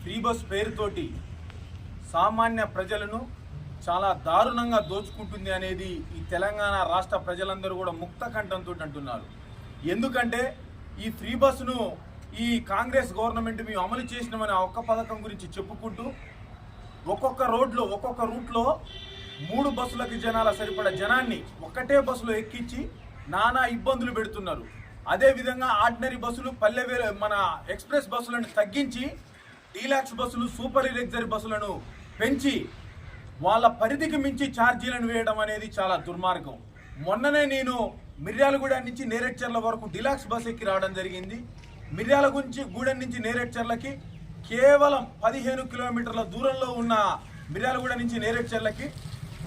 Free bus పేరుతోటి సామాన్య ప్రజలను చాలా దారుణంగా దోచుకుంటుంది అనేది ఈ తెలంగాణ రాష్ట్ర ప్రజలందరూ కూడా ముక్త కంఠంతో అంటున్నారు. ఎందుకంటే ఈ ఫ్రీ బస్సును ఈ కాంగ్రెస్ గవర్నమెంట్ మేము అమలు చేసినామని ఒక్క పథకం గురించి చెప్పుకుంటూ ఒక్కొక్క రూట్లో 3 బస్సులకి జనాల సరిపడ జనాన్ని ఒకటే బస్సులో ఎక్కించి నానా ఇబ్బందులు పెడుతున్నారు. అదేవిధంగా ఆర్డినరీ బస్సులు మన ఎక్స్ప్రెస్ బస్సులను తగ్గించి డీలాక్స్ బస్సులు సూపర్ లగ్జరీ బస్సులను పెంచి వాళ్ళ పరిధికి మించి ఛార్జీలను వేయడం అనేది చాలా దుర్మార్గం. మొన్ననే నేను మిర్యాలగూడ నుంచి నేరేడ్చర్ల వరకు డీలాక్స్ బస్ ఎక్కి రావడం జరిగింది. మిర్యాలగూడెం నుంచి నేరేడ్చర్లకి కేవలం 15 కిలోమీటర్ల దూరంలో ఉన్న మిర్యాలగూడ నుంచి నేరేడ్చర్లకి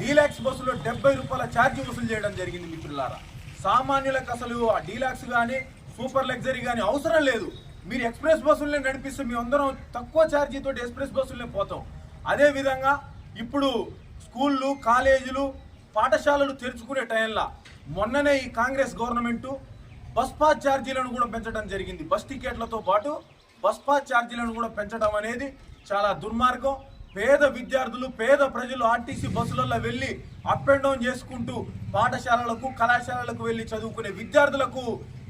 డీలాక్స్ బస్సులో 70 రూపాయల ఛార్జీ వసూలు చేయడం జరిగింది. మిత్రులారా, సామాన్యులకు అసలు ఆ డీలాక్స్ కానీ సూపర్ లగ్జరీ కానీ అవసరం లేదు. మీరు ఎక్స్ప్రెస్ బస్సులనే నడిపిస్తే మేము అందరం తక్కువ ఛార్జీతో ఎక్స్ప్రెస్ బస్సులనే పోతాం. అదేవిధంగా ఇప్పుడు స్కూళ్ళు, కాలేజీలు, పాఠశాలలు తెరుచుకునే టైంలో మొన్ననే ఈ కాంగ్రెస్ గవర్నమెంటు బస్ పాస్ ఛార్జీలను కూడా పెంచడం జరిగింది. బస్ టికెట్లతో పాటు బస్ పాస్ ఛార్జీలను కూడా పెంచడం అనేది చాలా దుర్మార్గం. పేద విద్యార్థులు, పేద ప్రజలు ఆర్టీసీ బస్సులలో వెళ్ళి అప్ అండ్ డౌన్ చేసుకుంటూ పాఠశాలలకు, కళాశాలలకు వెళ్ళి చదువుకునే విద్యార్థులకు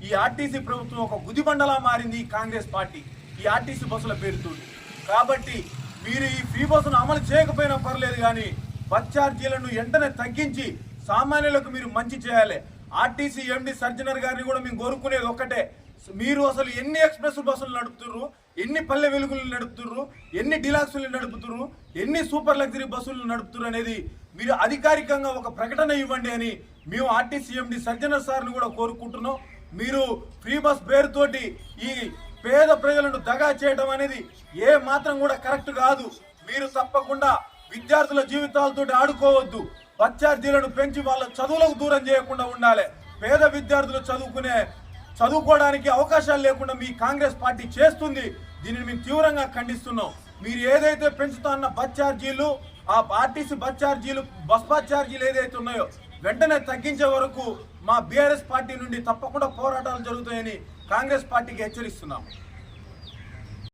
ఈ ఆర్టీసీ ప్రభుత్వం ఒక గుదిబండలా మారింది ఈ కాంగ్రెస్ పార్టీ ఈ ఆర్టీసీ బస్సుల పేరుతో. కాబట్టి మీరు ఈ ఫ్రీ బస్సును అమలు చేయకపోయినా పర్లేదు, కానీ బస్ ఛార్జీలను వెంటనే తగ్గించి సామాన్యులకు మీరు మంచి చేయాలి. ఆర్టీసీ ఎండి సర్జనర్ గారిని కూడా మేము కోరుకునేది ఒక్కటే, మీరు అసలు ఎన్ని ఎక్స్ప్రెస్ బస్సులు నడుపుతుర్రు, ఎన్ని పల్లె వెలుగులు నడుపుతుర్రు, ఎన్ని డిలాక్సులు నడుపుతుర్రు, ఎన్ని సూపర్ లగ్జరీ బస్సులు నడుపుతుర్రు అనేది మీరు అధికారికంగా ఒక ప్రకటన ఇవ్వండి అని మేము ఆర్టీసీ ఎండి సర్జనర్ సార్ని కూడా కోరుకుంటున్నాం. మీరు ఫ్రీ బస్ పేరుతోటి ఈ పేద ప్రజలను దగా చేయడం అనేది ఏ మాత్రం కూడా కరెక్ట్ కాదు. మీరు తప్పకుండా విద్యార్థుల జీవితాలతో ఆడుకోవద్దు. బస్ ఛార్జీలను పెంచి వాళ్ళ చదువులకు దూరం చేయకుండా ఉండాలి. పేద విద్యార్థులు చదువుకోవడానికి అవకాశాలు లేకుండా మీ కాంగ్రెస్ పార్టీ చేస్తుంది. దీనిని మేము తీవ్రంగా ఖండిస్తున్నాం. మీరు ఏదైతే పెంచుతున్న బస్ ఛార్జీలు, ఆ ఆర్టీసీ బస్ ఛార్జీలు ఏదైతే ఉన్నాయో వెంటనే తగ్గించే వరకు మా బీఆర్ఎస్ పార్టీ నుండి తప్పకుండా పోరాటాలు జరుగుతాయని కాంగ్రెస్ పార్టీకి హెచ్చరిస్తున్నాం.